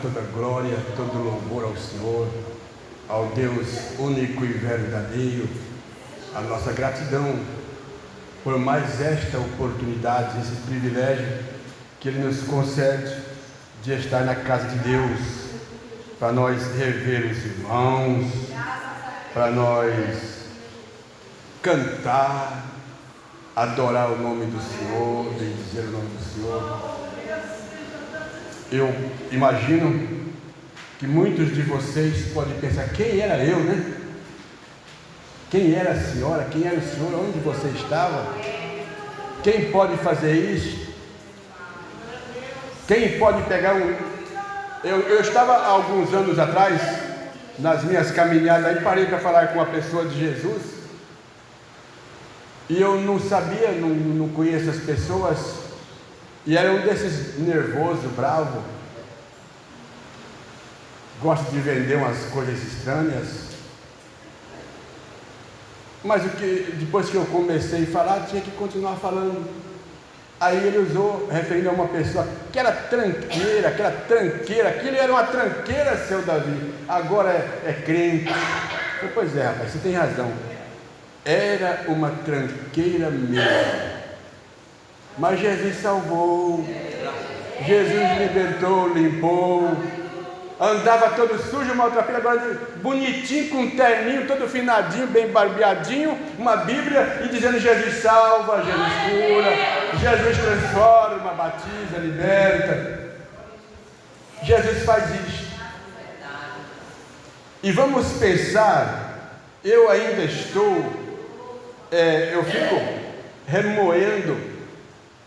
Toda glória, todo louvor ao Senhor, ao Deus único e verdadeiro, a nossa gratidão por mais esta oportunidade, esse privilégio que Ele nos concede de estar na casa de Deus, para nós rever os irmãos, para nós cantar, adorar o nome do Senhor, bendizer o nome do Senhor. Eu imagino que muitos de vocês podem pensar: quem era eu, né? Quem era a senhora? Quem era o senhor? Onde você estava? Quem pode fazer isso? Quem pode pegar um... Eu estava há alguns anos atrás, nas minhas caminhadas, aí parei para falar com uma pessoa de Jesus, e eu não sabia, não conheço as pessoas, e era um desses nervoso, bravo, gosta de vender umas coisas estranhas. Mas depois que eu comecei a falar, tinha que continuar falando. Aí ele usou, referindo a uma pessoa que era tranqueira, aquilo era uma tranqueira, seu Davi, agora é crente. Eu falei: pois é, rapaz, você tem razão, era uma tranqueira mesmo. Mas Jesus salvou, Jesus libertou, limpou, andava todo sujo, maltrapilho, agora bonitinho, com um terninho, todo finadinho, bem barbeadinho, uma Bíblia, e dizendo: Jesus salva, Jesus cura, Jesus transforma, batiza, liberta. Jesus faz isso. E vamos pensar, eu ainda estou, eu fico remoendo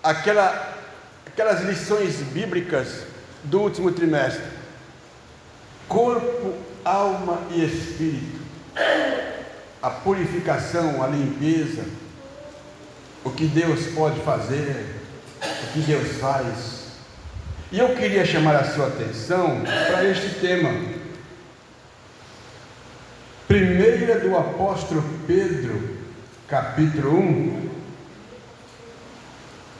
aquelas lições bíblicas do último trimestre: corpo, alma e espírito, a purificação, a limpeza, o que Deus pode fazer, o que Deus faz. E eu queria chamar a sua atenção para este tema. Primeira do apóstolo Pedro, capítulo 1,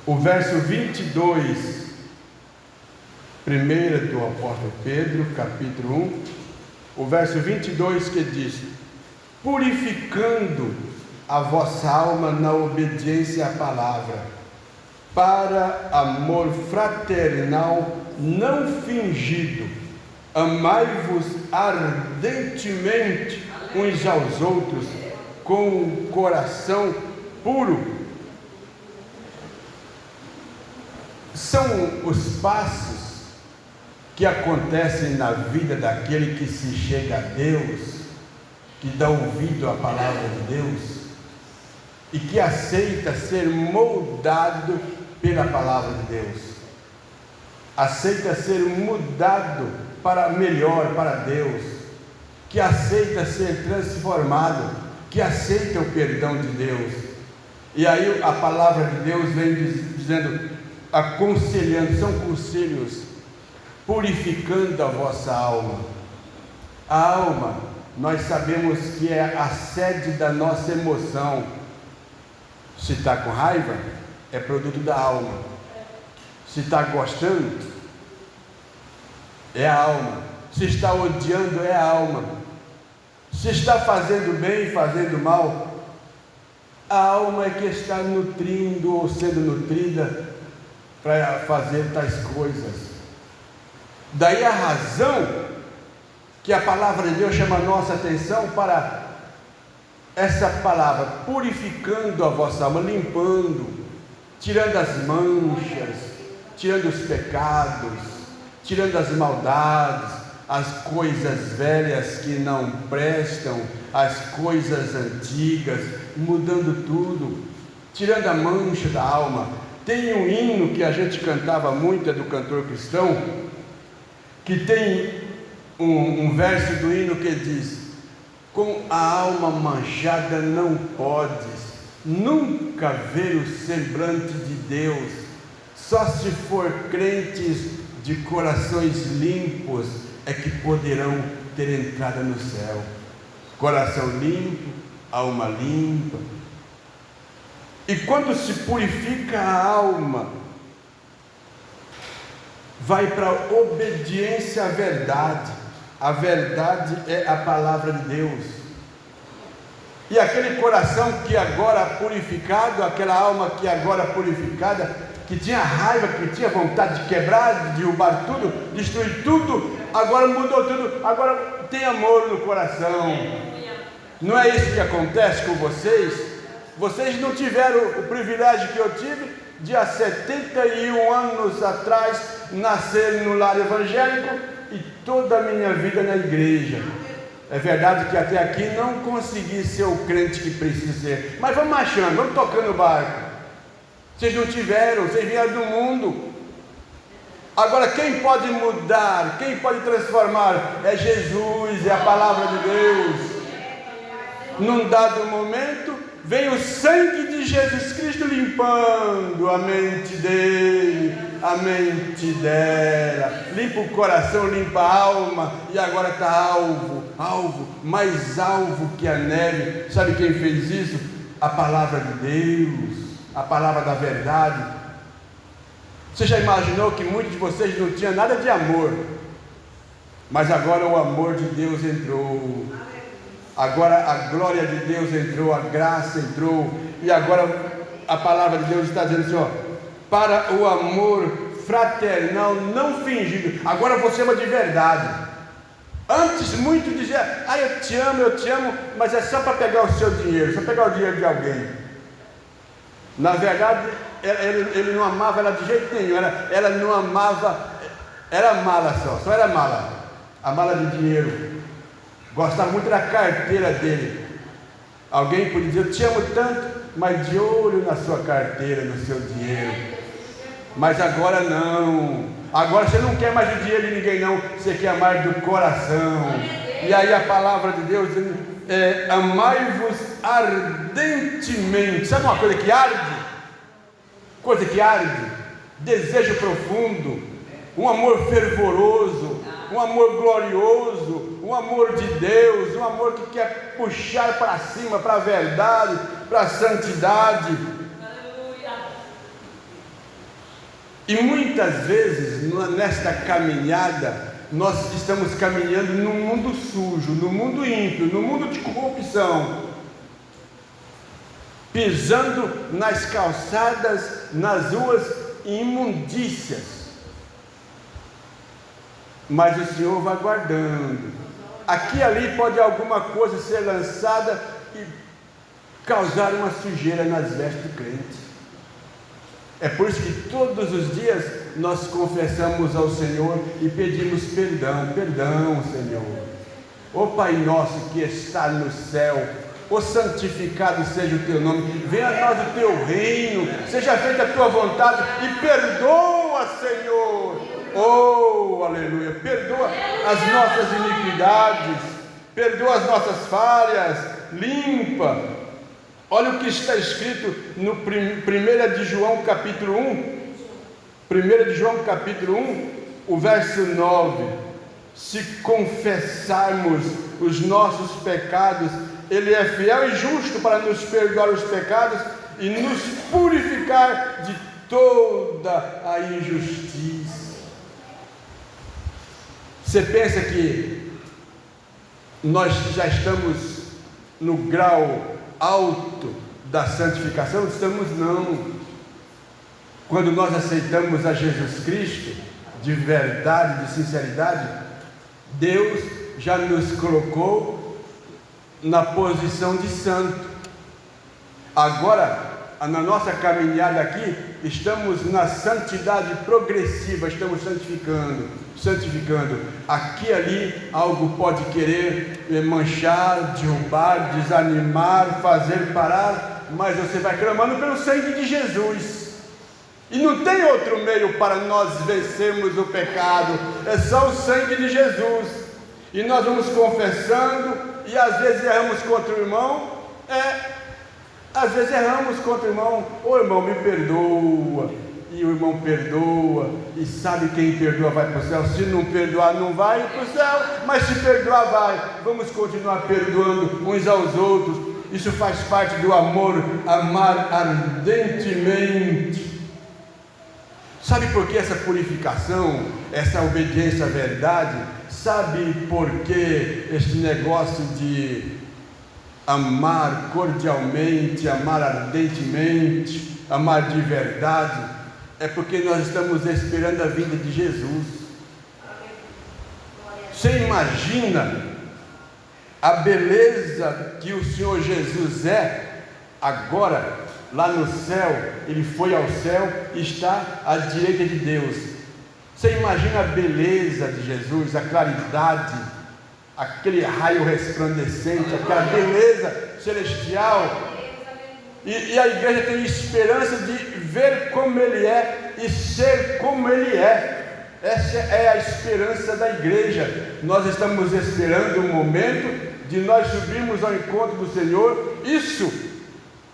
o verso 22. Primeira do apóstolo Pedro, capítulo 1, o verso 22, que diz: purificando a vossa alma na obediência à palavra, para amor fraternal não fingido, amai-vos ardentemente uns aos outros, com um coração puro. São os passos que acontecem na vida daquele que se chega a Deus, que dá ouvido à palavra de Deus e que aceita ser moldado pela palavra de Deus, aceita ser mudado para melhor, para Deus, que aceita ser transformado, que aceita o perdão de Deus. E aí a palavra de Deus vem dizendo, aconselhando, são conselhos: purificando a vossa alma. A alma, nós sabemos que é a sede da nossa emoção. Se está com raiva, é produto da alma. Se está gostando, é a alma. Se está odiando, é a alma. Se está fazendo bem, fazendo mal, a alma é que está nutrindo ou sendo nutrida para fazer tais coisas. Daí a razão que a palavra de Deus chama a nossa atenção para essa palavra: purificando a vossa alma, limpando, tirando as manchas, tirando os pecados, tirando as maldades, as coisas velhas que não prestam, as coisas antigas, mudando tudo, tirando a mancha da alma. Tem um hino que a gente cantava muito, é do cantor cristão, que tem um verso do hino que diz: com a alma manchada não podes nunca ver o semblante de Deus, só se for crentes de corações limpos é que poderão ter entrada no céu. Coração limpo, alma limpa. E quando se purifica a alma, vai para a obediência à verdade. A verdade é a palavra de Deus. E aquele coração que agora purificado, aquela alma que agora purificada, que tinha raiva, que tinha vontade de quebrar, de derrubar tudo, destruir tudo, agora mudou tudo, agora tem amor no coração. Não é isso que acontece com vocês? Vocês não tiveram o privilégio que eu tive de há 71 anos atrás nascer no lar evangélico e toda a minha vida na igreja. É verdade que até aqui não consegui ser o crente que precisa ser, mas vamos marchando, vamos tocando o barco. Vocês não tiveram, vocês vieram do mundo. Agora quem pode mudar, quem pode transformar é Jesus, é a palavra de Deus. Num dado momento vem o sangue de Jesus Cristo limpando a mente dele, a mente dela, limpa o coração, limpa a alma, e agora está alvo, mais alvo que a neve. Sabe quem fez isso? A palavra de Deus, a palavra da verdade. Você já imaginou que muitos de vocês não tinham nada de amor, mas agora o amor de Deus entrou, agora a glória de Deus entrou, a graça entrou, e agora a palavra de Deus está dizendo assim, ó, para o amor fraternal não fingido. Agora você ama de verdade. Antes muito dizia, eu te amo, mas é só para pegar o seu dinheiro, só pegar o dinheiro de alguém. Na verdade, ele não amava ela de jeito nenhum, ela não amava, era mala só era mala, a mala de dinheiro. Gostava muito da carteira dele. Alguém podia dizer, eu te amo tanto, mas de olho na sua carteira, no seu dinheiro. Mas agora não, agora você não quer mais o dinheiro de ninguém não, você quer mais do coração. E aí a palavra de Deus é, amai-vos ardentemente. Sabe uma coisa que arde? Coisa que arde, desejo profundo, um amor fervoroso, um amor glorioso, um amor de Deus, um amor que quer puxar para cima, para a verdade, para a santidade. E muitas vezes nesta caminhada nós estamos caminhando num mundo sujo, no mundo ímpio, no mundo de corrupção, pisando nas calçadas, nas ruas imundícias. Mas o Senhor vai guardando. Aqui e ali pode alguma coisa ser lançada e causar uma sujeira nas vestes do crente. É por isso que todos os dias nós confessamos ao Senhor e pedimos perdão, Senhor. Ó Pai nosso que está no céu, ó santificado seja o teu nome, venha a nós o teu reino, seja feita a tua vontade e perdoa, Senhor. Oh, aleluia, perdoa as nossas iniquidades, perdoa as nossas falhas, limpa. Olha o que está escrito no 1 de João capítulo 1, 1 de João capítulo 1, o verso 9, se confessarmos os nossos pecados, Ele é fiel e justo para nos perdoar os pecados e nos purificar de toda a injustiça. Você pensa que nós já estamos no grau alto da santificação? Estamos não. Quando nós aceitamos a Jesus Cristo de verdade, de sinceridade, Deus já nos colocou na posição de santo. Agora, na nossa caminhada aqui, estamos na santidade progressiva, estamos santificando. Aqui e ali algo pode querer manchar, derrubar, desanimar, fazer parar, mas você vai clamando pelo sangue de Jesus, e não tem outro meio para nós vencermos o pecado, é só o sangue de Jesus. E nós vamos confessando, e às vezes erramos contra o irmão, às vezes erramos contra o irmão, ô irmão, me perdoa, e o irmão perdoa, e sabe quem perdoa vai para o céu, se não perdoar não vai para o céu, mas se perdoar vai. Vamos continuar perdoando uns aos outros, isso faz parte do amor, amar ardentemente. Sabe por que essa purificação, essa obediência à verdade? Sabe por que este negócio de amar cordialmente, amar ardentemente, amar de verdade? É porque nós estamos esperando a vinda de Jesus. Você imagina a beleza que o Senhor Jesus é agora? Lá no céu, Ele foi ao céu e está à direita de Deus. Você imagina a beleza de Jesus, a claridade, aquele raio resplandecente, aquela beleza celestial. E a igreja tem esperança de ver como Ele é e ser como Ele é. Essa é a esperança da igreja. Nós estamos esperando o momento de nós subirmos ao encontro do Senhor. Isso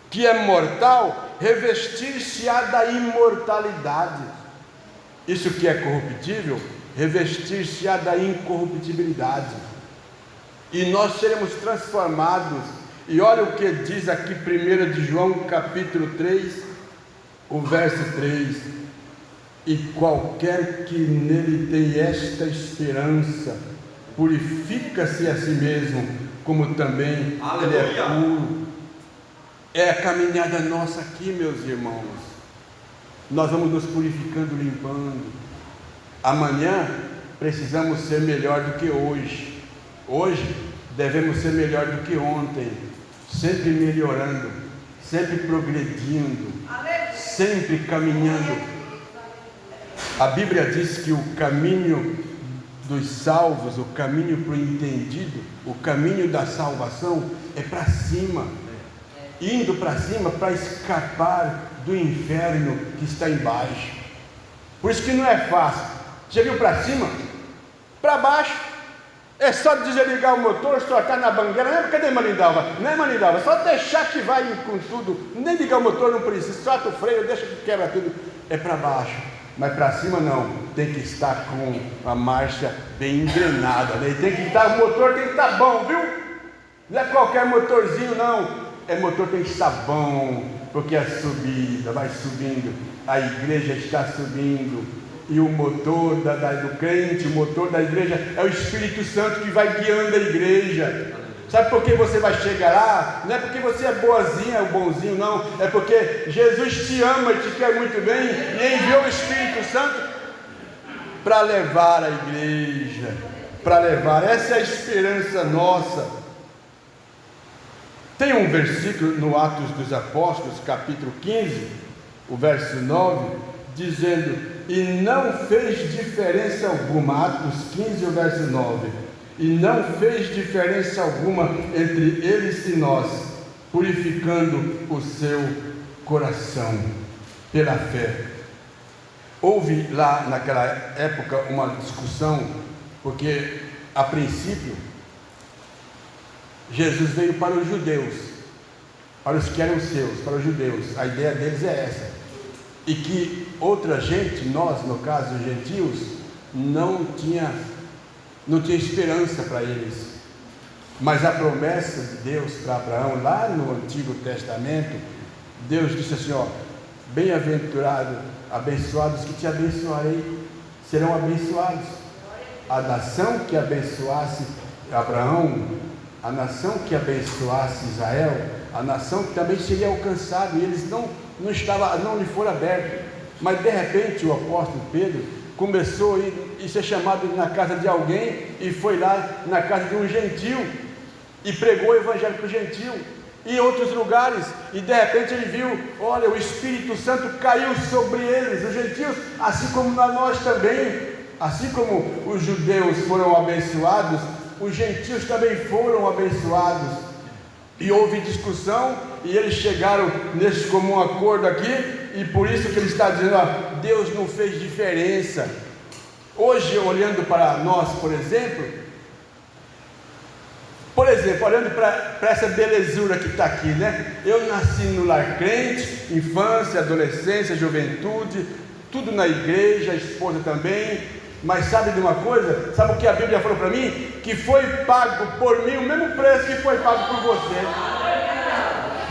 que é mortal, revestir-se-á da imortalidade. Isso que é corruptível, revestir-se-á da incorruptibilidade. E nós seremos transformados. E olha o que diz aqui 1 de João capítulo 3, o verso 3. E qualquer que nele tem esta esperança, purifica-se a si mesmo, como também ele é puro. É a caminhada nossa aqui, meus irmãos. Nós vamos nos purificando, limpando. Amanhã precisamos ser melhor do que hoje. Hoje devemos ser melhor do que ontem. Sempre melhorando, sempre progredindo, sempre caminhando. A Bíblia diz que o caminho dos salvos, o caminho para o entendido, o caminho da salvação é para cima. Indo para cima para escapar do inferno que está embaixo. Por isso que não é fácil. Já viu para cima? Para baixo. É só desligar o motor, soltar na bangueira. Não é? Cadê Manindalva? Não é Manindalva, só deixar que vai com tudo. Nem ligar o motor não precisa, solta o freio, deixa que quebra tudo. É para baixo. Mas para cima não. Tem que estar com a marcha bem engrenada, né? O motor tem que estar bom, viu? Não é qualquer motorzinho não. Motor tem que estar bom, porque a subida vai subindo, a igreja está subindo, e o motor do crente, o motor da igreja é o Espírito Santo que vai guiando a igreja. Sabe por que você vai chegar lá? Não é porque você é boazinha, ou bonzinho, não, é porque Jesus te ama e te quer muito bem, e enviou o Espírito Santo para levar a igreja, essa é a esperança nossa. Tem um versículo no Atos dos Apóstolos, capítulo 15, o verso 9, dizendo: e não fez diferença alguma, Atos 15, o verso 9, e não fez diferença alguma entre eles e nós, purificando o seu coração pela fé. Houve lá naquela época uma discussão, porque a princípio Jesus veio para os judeus, para os que eram seus, para os judeus. A ideia deles é essa. E que outra gente, nós no caso os gentios, não tinha esperança para eles. Mas a promessa de Deus para Abraão, lá no Antigo Testamento, Deus disse assim: ó, bem-aventurado, abençoados que te abençoarei, serão abençoados. A nação que abençoasse Abraão, a nação que abençoasse Israel, a nação que também seria alcançada, e eles não lhe foram abertos. Mas de repente o apóstolo Pedro começou a ser chamado na casa de alguém, e foi lá na casa de um gentio, e pregou o evangelho para o gentio, e em outros lugares, e de repente ele viu, olha, o Espírito Santo caiu sobre eles, os gentios, assim como nós também, assim como os judeus foram abençoados, os gentios também foram abençoados. E houve discussão, e eles chegaram nesse comum acordo aqui, e por isso que ele está dizendo: ó, Deus não fez diferença. Hoje, olhando para nós, por exemplo, olhando para essa belezura que está aqui, né? Eu nasci no lar crente, infância, adolescência, juventude, tudo na igreja, a esposa também. Mas sabe de uma coisa? Sabe o que a Bíblia falou para mim? Que foi pago por mim o mesmo preço que foi pago por você.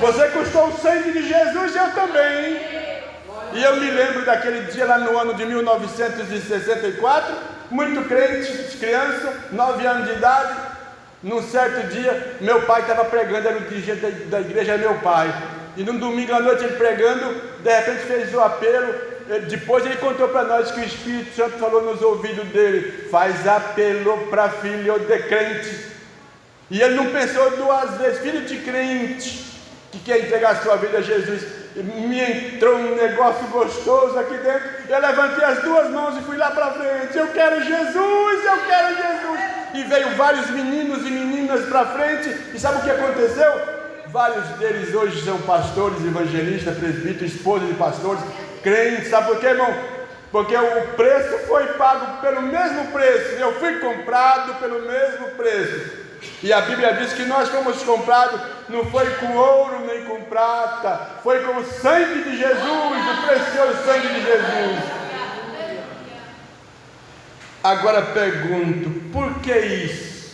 Você custou o sangue de Jesus e eu também. E eu me lembro daquele dia lá no ano de 1964, muito crente, criança, 9 anos de idade. Num certo dia, meu pai estava pregando, era o dirigente da igreja, era meu pai. E num domingo à noite ele pregando, de repente fez o apelo. Depois ele contou para nós que o Espírito Santo falou nos ouvidos dele: faz apelo para filho de crente. E ele não pensou 2 vezes, filho de crente, que quer entregar sua vida a Jesus. Me entrou um negócio gostoso aqui dentro. Eu levantei as 2 mãos e fui lá para frente. Eu quero Jesus, eu quero Jesus. E veio vários meninos e meninas para frente. E sabe o que aconteceu? Vários deles hoje são pastores, evangelistas, presbíteros, esposas de pastores, crentes. Sabe por quê, irmão? Porque o preço foi pago pelo mesmo preço. Eu fui comprado pelo mesmo preço. E a Bíblia diz que nós fomos comprados, não foi com ouro nem com prata, foi com o sangue de Jesus, o precioso sangue de Jesus. Agora pergunto, por que isso?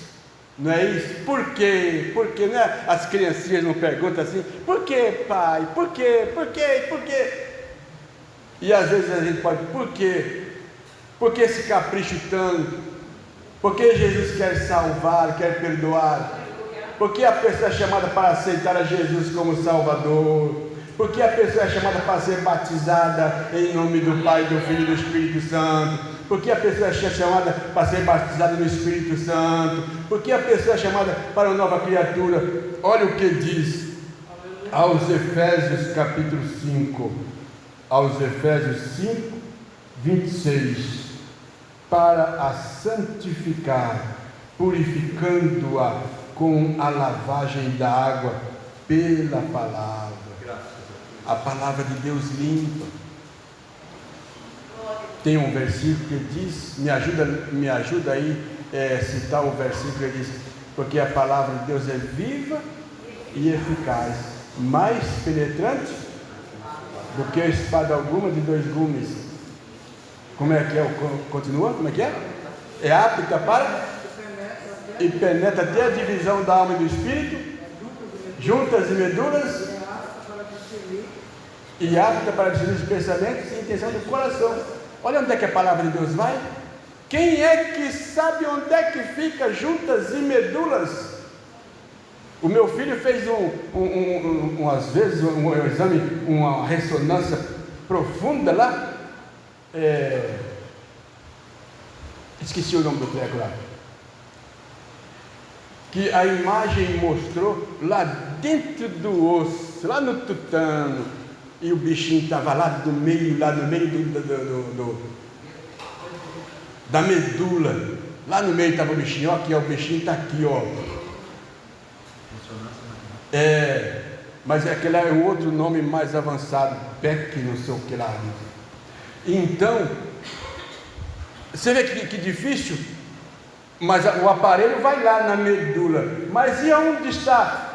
Não é isso? Por quê? Por quê? Não é? As criancinhas não perguntam assim, por que, pai? Por quê? Por quê? Por quê? E às vezes a gente pode, por quê? Por que esse capricho tanto? Porque Jesus quer salvar, quer perdoar. Porque a pessoa é chamada para aceitar a Jesus como Salvador. Porque a pessoa é chamada para ser batizada em nome do Pai, do Filho e do Espírito Santo. Porque a pessoa é chamada para ser batizada no Espírito Santo. Porque a pessoa é chamada para uma nova criatura. Olha o que diz aos Efésios capítulo 5. Aos Efésios 5, 26. Para a santificar, purificando-a com a lavagem da água pela palavra. A palavra de Deus limpa. Tem um versículo que diz, me ajuda aí citar o versículo que diz, porque a palavra de Deus é viva e eficaz, mais penetrante do que a espada alguma de 2 gumes. Como é que é? Continua? Como é que é? É apta para e penetra até a divisão da alma e do espírito, juntas e medulas, e apta para discernir os pensamentos e intenção do coração. Olha onde é que a palavra de Deus vai. Quem é que sabe onde é que fica juntas e medulas? O meu filho fez às vezes um exame, uma ressonância profunda lá. Esqueci o nome do treco lá. Que a imagem mostrou lá dentro do osso, lá no tutano, e o bichinho estava lá no meio da medula. Lá no meio estava o bichinho, ó, aqui, ó, o bichinho está aqui, ó. Mas aquele é o outro nome mais avançado, PEC, não sei o que lá. Então, você vê que difícil, mas o aparelho vai lá na medula, mas e onde está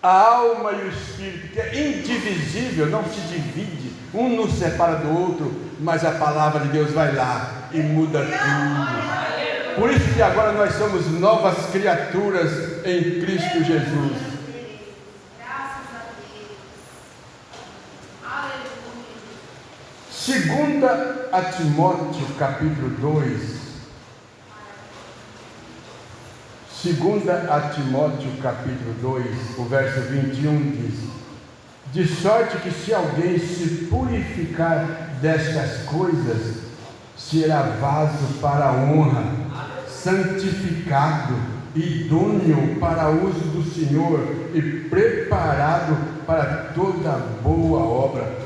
a alma e o espírito, que é indivisível, não se divide, um não separa do outro, mas a palavra de Deus vai lá e muda tudo. Por isso que agora nós somos novas criaturas em Cristo Jesus. Segunda a Timóteo capítulo 2. Segunda a Timóteo capítulo 2, o verso 21 diz: de sorte que se alguém se purificar destas coisas, será vaso para a honra, santificado, idôneo para uso do Senhor e preparado para toda boa obra.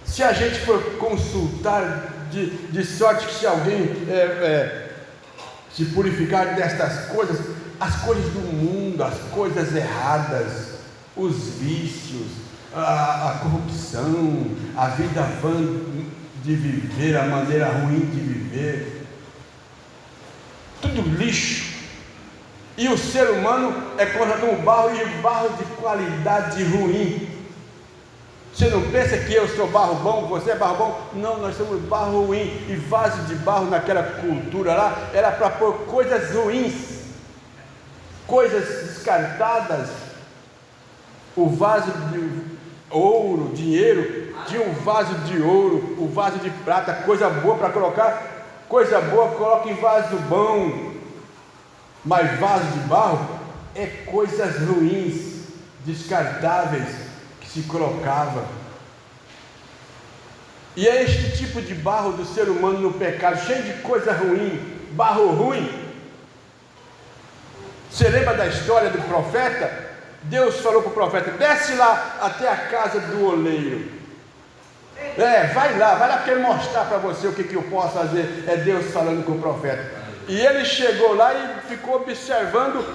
Se a gente for consultar, de sorte que se alguém se purificar destas coisas, as coisas do mundo, as coisas erradas, os vícios, a corrupção, a vida vã de viver, a maneira ruim de viver, tudo lixo. E o ser humano é colocado no barro, e o barro de qualidade ruim. Você não pensa que eu sou barro bom, você é barro bom? Não, nós somos barro ruim. E vaso de barro naquela cultura lá era para pôr coisas ruins, coisas descartadas. O vaso de ouro, dinheiro, tinha um vaso de ouro, o vaso de prata, coisa boa para colocar, coisa boa coloca em vaso bom, mas vaso de barro é coisas ruins, descartáveis, que se colocava. E é este tipo de barro do ser humano no pecado, cheio de coisa ruim, barro ruim. Você lembra da história do profeta? Deus falou para o profeta: desce lá até a casa do oleiro. Vai lá que eu quero mostrar para você o que eu posso fazer. É Deus falando com o profeta. E ele chegou lá e ficou observando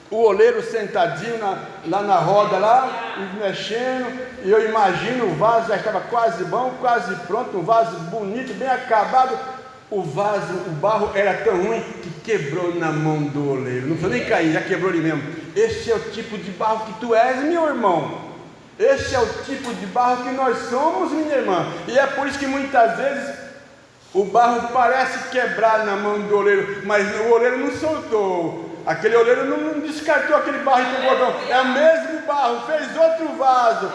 o oleiro sentadinho lá na roda, lá, mexendo. E eu imagino o vaso já estava quase bom, quase pronto, um vaso bonito, bem acabado. O vaso, o barro era tão ruim que quebrou na mão do oleiro. Não foi nem cair, já quebrou ali mesmo. Esse é o tipo de barro que tu és, meu irmão. Esse é o tipo de barro que nós somos, minha irmã. E é por isso que muitas vezes o barro parece quebrar na mão do oleiro, mas o oleiro não soltou. Aquele oleiro não descartou aquele barro e pegou, não. É o mesmo barro, fez outro vaso.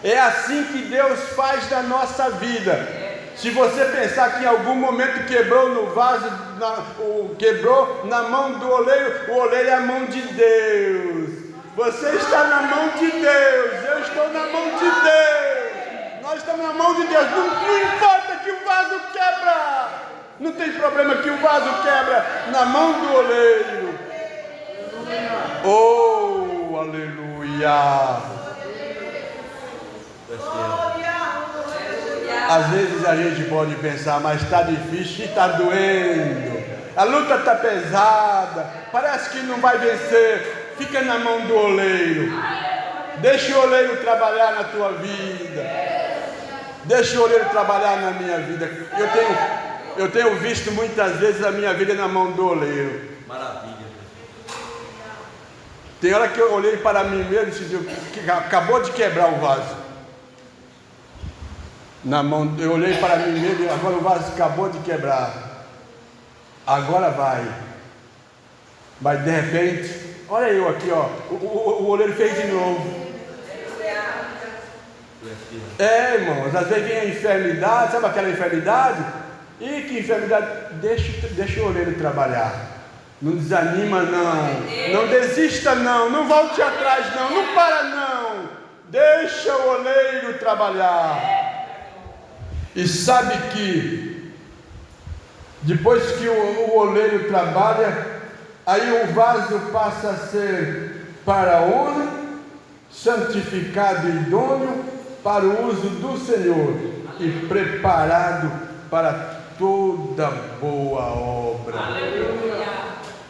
É assim que Deus faz na nossa vida. Se você pensar que em algum momento quebrou no vaso, quebrou na mão do oleiro, o oleiro é a mão de Deus. Você está na mão de Deus, eu estou na mão de Deus. Nós estamos na mão de Deus. Não importa que o vaso quebra. Não tem problema que o vaso quebra na mão do oleiro. Oh, aleluia. Às vezes a gente pode pensar, mas está difícil, está doendo, a luta está pesada, parece que não vai vencer. Fica na mão do oleiro. Deixa o oleiro trabalhar na tua vida. Deixa o oleiro trabalhar na minha vida. Eu tenho visto muitas vezes a minha vida na mão do oleiro. Maravilha. Tem hora que eu olhei para mim mesmo e disse que acabou de quebrar o vaso. Na mão, eu olhei para mim mesmo e agora o vaso acabou de quebrar. Agora vai. Mas de repente, olha eu aqui, ó. O oleiro fez de novo. Irmãos, às vezes vem a enfermidade, sabe aquela enfermidade? E que enfermidade? Deixa o oleiro trabalhar. Não desanima não. Não desista não. Não volte atrás não. Não para não. Deixa o oleiro trabalhar. E sabe que depois que o oleiro trabalha, aí o vaso passa a ser para a honra, santificado e idôneo para o uso do Senhor e preparado para toda boa obra. Aleluia.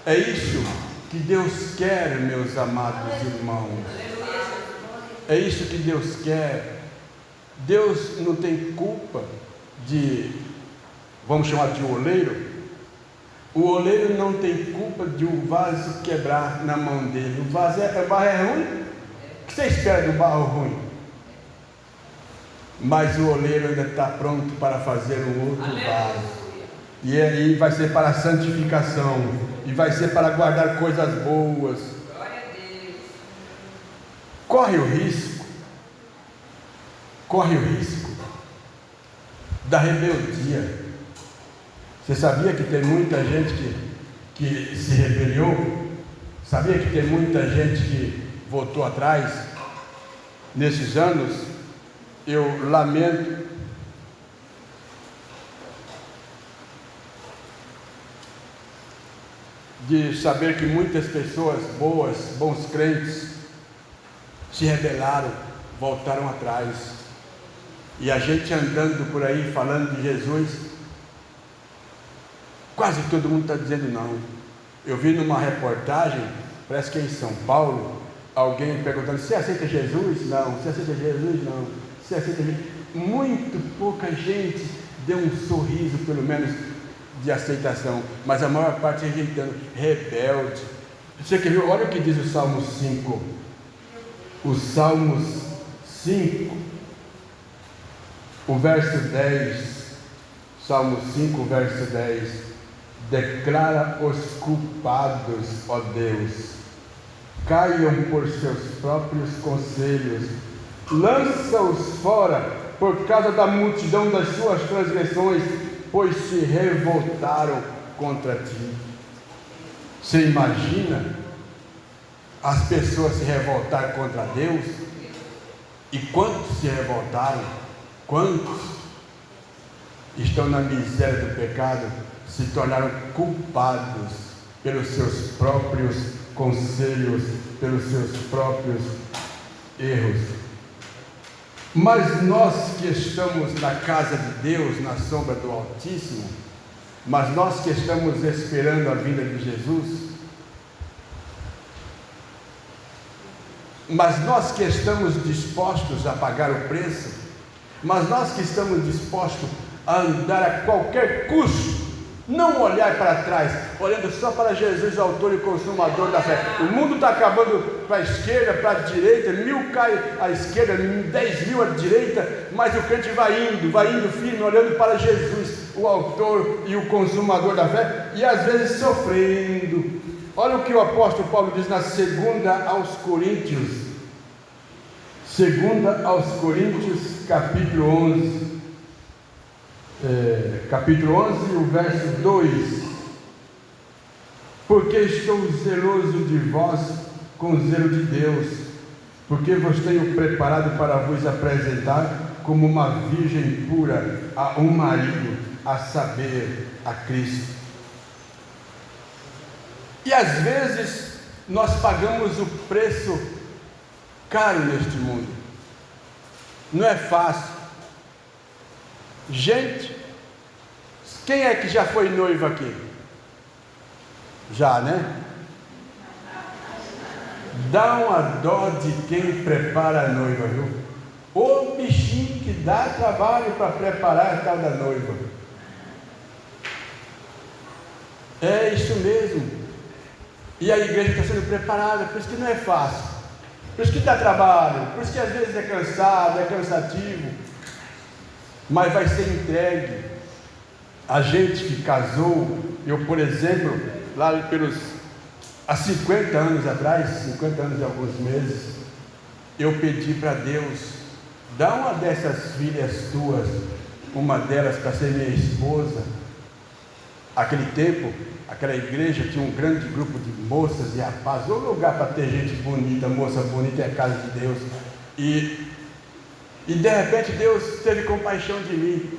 É isso que Deus quer, meus amados irmãos. É isso que Deus quer. Deus não tem culpa de, vamos chamar de oleiro. O oleiro não tem culpa de um vaso quebrar na mão dele. O barro é ruim. O que você espera do barro ruim? Mas o oleiro ainda está pronto para fazer um outro vaso. E aí vai ser para a santificação. E vai ser para guardar coisas boas. Corre o risco da rebeldia. Você sabia que tem muita gente que se rebeliou? Sabia que tem muita gente que voltou atrás? Nesses anos, eu lamento de saber que muitas pessoas boas, bons crentes, se rebelaram, voltaram atrás. E a gente andando por aí falando de Jesus, quase todo mundo está dizendo não. Eu vi numa reportagem, parece que é em São Paulo, alguém perguntando: você aceita Jesus? Não. Você aceita Jesus? Não. Você aceita Jesus? Muito pouca gente deu um sorriso, pelo menos, de aceitação, mas a maior parte rejeitando, rebelde. Você quer ver? Olha o que diz o Salmo 5. O Salmos 5, o verso 10. Salmo 5, verso 10. Declara os culpados, ó Deus, caiam por seus próprios conselhos, lança-os fora por causa da multidão das suas transgressões, pois se revoltaram contra ti. Você imagina as pessoas se revoltarem contra Deus? E quantos se revoltaram? Quantos estão na miséria do pecado, se tornaram culpados pelos seus próprios conselhos, pelos seus próprios erros. Mas nós que estamos na casa de Deus, na sombra do Altíssimo, mas nós que estamos esperando a vinda de Jesus, mas nós que estamos dispostos a pagar o preço, mas nós que estamos dispostos a andar a qualquer custo, não olhar para trás, olhando só para Jesus, autor e consumador da fé. O mundo está acabando para a esquerda, para a direita, 1000 cai à esquerda, 10.000 à direita, mas o crente vai indo firme, olhando para Jesus, o autor e o consumador da fé, e às vezes sofrendo. Olha o que o apóstolo Paulo diz na segunda aos Coríntios, capítulo 11, e o verso 2: porque estou zeloso de vós com o zelo de Deus, porque vos tenho preparado para vos apresentar como uma virgem pura a um marido, a saber, a Cristo. E às vezes nós pagamos o preço caro neste mundo. Não é fácil. Gente, quem é que já foi noivo aqui? Já, né? Dá uma dó de quem prepara a noiva, viu? O bichinho que dá trabalho para preparar a tal da noiva. É isso mesmo. E a igreja está sendo preparada, por isso que não é fácil, por isso que dá trabalho, por isso que às vezes é cansado, é cansativo, mas vai ser entregue. A gente que casou, eu por exemplo, lá há 50 anos atrás, 50 anos e alguns meses, eu pedi para Deus, dá uma dessas filhas tuas, uma delas para ser minha esposa. Aquele tempo, aquela igreja tinha um grande grupo de moças e rapazes, um lugar para ter gente bonita, moça bonita, é a casa de Deus. E de repente Deus teve compaixão de mim,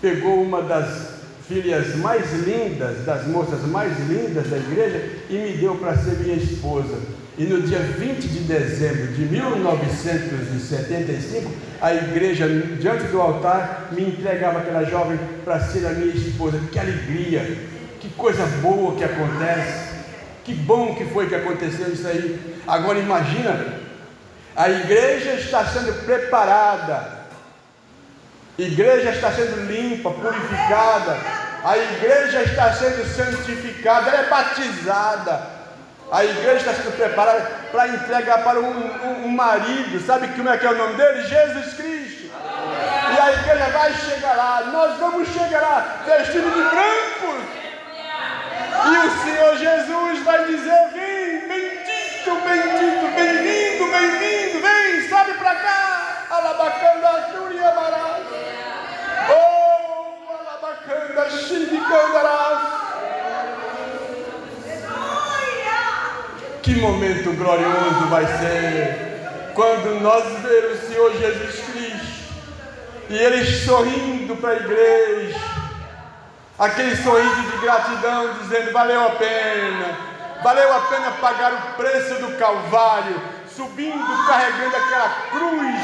pegou uma das filhas mais lindas, das moças mais lindas da igreja, e me deu para ser minha esposa. E no dia 20 de dezembro de 1975, a igreja, diante do altar, me entregava aquela jovem para ser a minha esposa. Que alegria, que coisa boa que acontece, que bom que foi que aconteceu isso aí. Agora imagina, a igreja está sendo preparada, a igreja está sendo limpa, purificada, a igreja está sendo santificada, ela é batizada, a igreja está sendo preparada para entregar para um marido. Sabe como é que é o nome dele? Jesus Cristo. E a igreja vai chegar lá, nós vamos chegar lá vestidos de brancos, e o Senhor Jesus vai dizer: vem, bendito, bendito, bem-vindo, bem-vindo, vem, sobe para cá, alabacanda, turiamará, oh, alabacanda, xiricandará. Que momento glorioso vai ser quando nós vermos o Senhor Jesus Cristo e Ele sorrindo para a igreja, aquele sorriso de gratidão, dizendo: valeu a pena pagar o preço do Calvário, subindo, carregando aquela cruz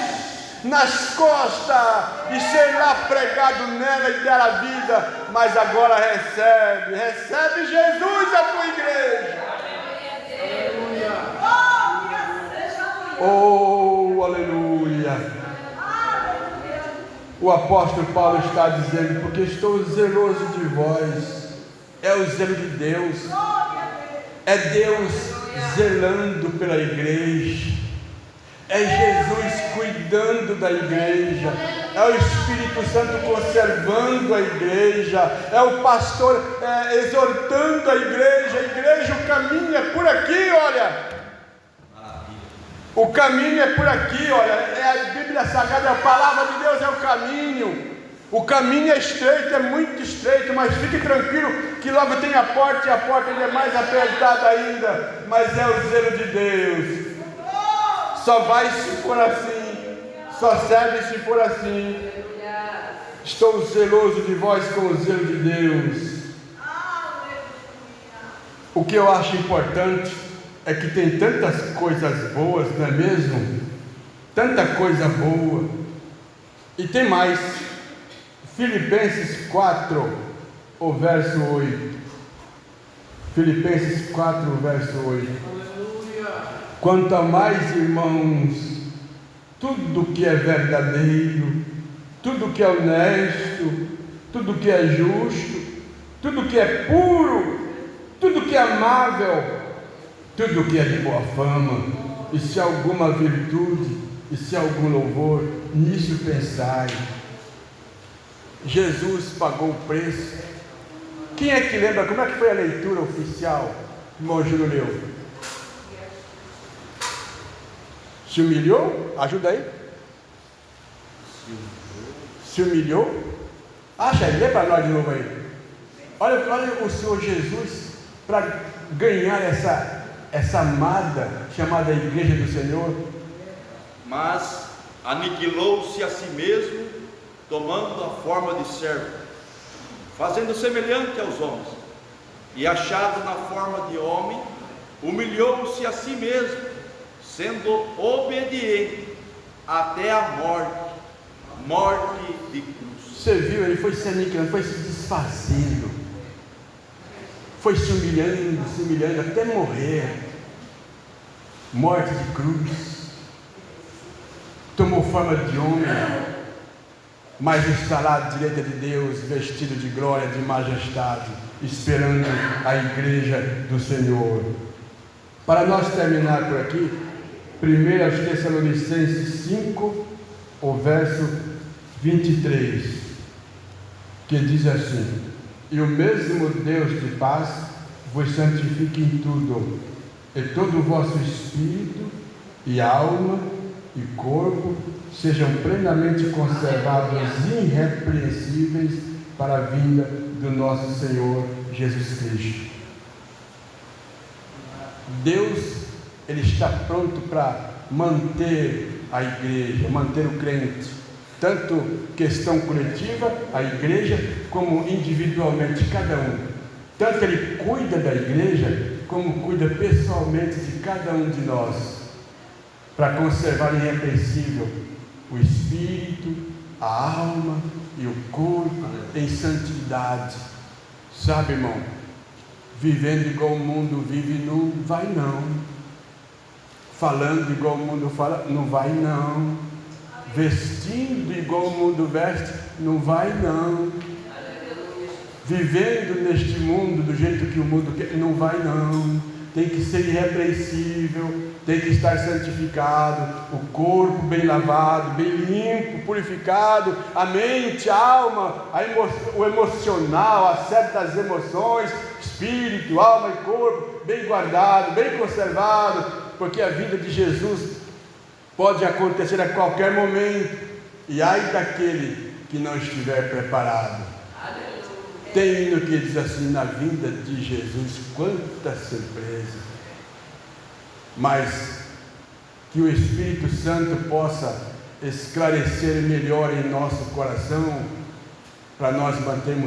nas costas e ser lá pregado nela e dar a vida. Mas agora recebe Jesus a tua igreja. Oh, aleluia. O apóstolo Paulo está dizendo: porque estou zeloso de vós. É o zelo de Deus, é Deus zelando pela igreja, é Jesus cuidando da igreja, é o Espírito Santo conservando a igreja, é o pastor exortando a igreja. O caminho é por aqui, olha. O caminho é por aqui, olha, a Bíblia Sagrada, a palavra de Deus é o caminho. O caminho é estreito, é muito estreito, mas fique tranquilo que logo tem a porta, e a porta é mais apertada ainda, mas é o zelo de Deus. Só vai se for assim, só serve se for assim. Estou zeloso de vós com o zelo de Deus. O que eu acho importante é que tem tantas coisas boas, não é mesmo? Tanta coisa boa. E tem mais. Filipenses 4, o verso 8. Filipenses 4, verso 8. Quanto a mais, irmãos, tudo que é verdadeiro, tudo que é honesto, tudo que é justo, tudo que é puro, tudo que é amável, tudo que é de boa fama, e se alguma virtude, e se algum louvor, nisso pensai. Jesus pagou o preço. Quem é que lembra como é que foi a leitura oficial que o irmão Júlio leu? Se humilhou? Ajuda aí. Se humilhou? Acha aí, lê para nós de novo aí. Olha o Senhor Jesus para ganhar essa amada chamada Igreja do Senhor. Mas aniquilou-se a si mesmo, tomando a forma de servo, fazendo semelhante aos homens, e achado na forma de homem, humilhou-se a si mesmo, sendo obediente até a morte de cruz. Você viu, ele foi se aniquilando, foi se desfazendo, foi se humilhando até morrer, morte de cruz, tomou forma de homem, mas está lá à direita de Deus, vestido de glória, de majestade, esperando a igreja do Senhor. Para nós terminar por aqui, 1 Tessalonicenses 5, o verso 23, que diz assim: e o mesmo Deus de paz vos santifique em tudo, e todo o vosso espírito, e alma, e corpo, sejam plenamente conservados irrepreensíveis para a vinda do nosso Senhor Jesus Cristo. Deus, Ele está pronto para manter a igreja, manter o crente, tanto questão coletiva, a igreja, como individualmente, cada um. Tanto Ele cuida da igreja, como cuida pessoalmente de cada um de nós, para conservar irrepreensível o espírito, a alma e o corpo em santidade. Sabe, irmão, vivendo igual o mundo vive, não vai não. Falando igual o mundo fala, não vai não. Vestindo igual o mundo veste, não vai não. Vivendo neste mundo do jeito que o mundo quer, não vai não. Tem que ser irrepreensível, tem que estar santificado, o corpo bem lavado, bem limpo, purificado, a mente, a alma, o emocional, a certas emoções, espírito, alma e corpo, bem guardado, bem conservado, porque a vinda de Jesus pode acontecer a qualquer momento, e ai daquele que não estiver preparado. Tem hino que diz assim: na vinda de Jesus, quanta surpresa! Mas que o Espírito Santo possa esclarecer melhor em nosso coração, para nós mantermos